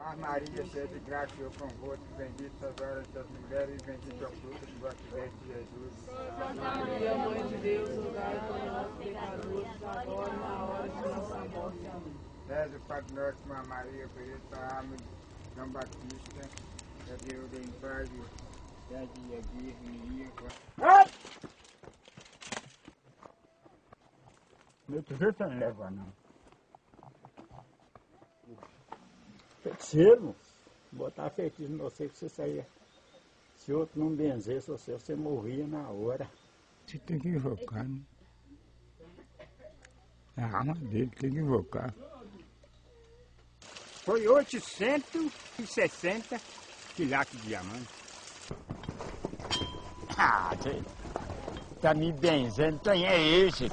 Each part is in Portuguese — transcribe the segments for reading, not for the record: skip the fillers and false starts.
Ave Maria, cheia de graça, o Senhor convosco, bendita sois vós entre as mulheres, e bendito é o fruto do vosso ventre, Jesus. Santa Maria, Mãe de Deus, rogai por nós, pecadores, agora e na hora de nossa morte. Amém. Reza o Padre Nosso, Mãe Maria, perita a alma de João Batista, que Deus dê em paz, e a dia a dia, meu tesouro você não leva, não. Feiticeiro, botar feitiço em você que você saía. Se outro não benzesse você morria na hora. Você tem que invocar, né? É a alma dele, tem que invocar. Foi 860 quilates de diamante. Ah, você tá me benzendo, quem é esse?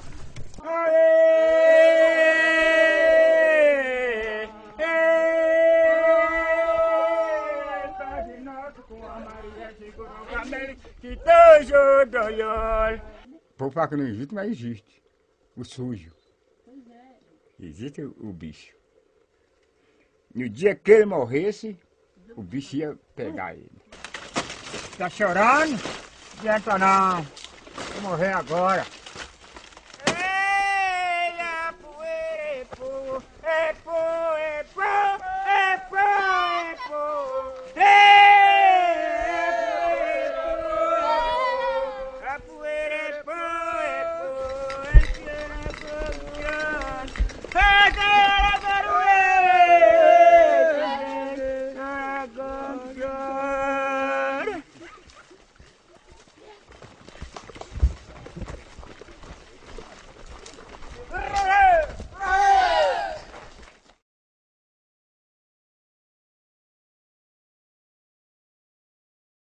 O povo fala que não existe, mas existe. O sujo. Existe o bicho. No dia que ele morresse, o bicho ia pegar ele. Tá chorando? Não adianta não. Vou morrer agora.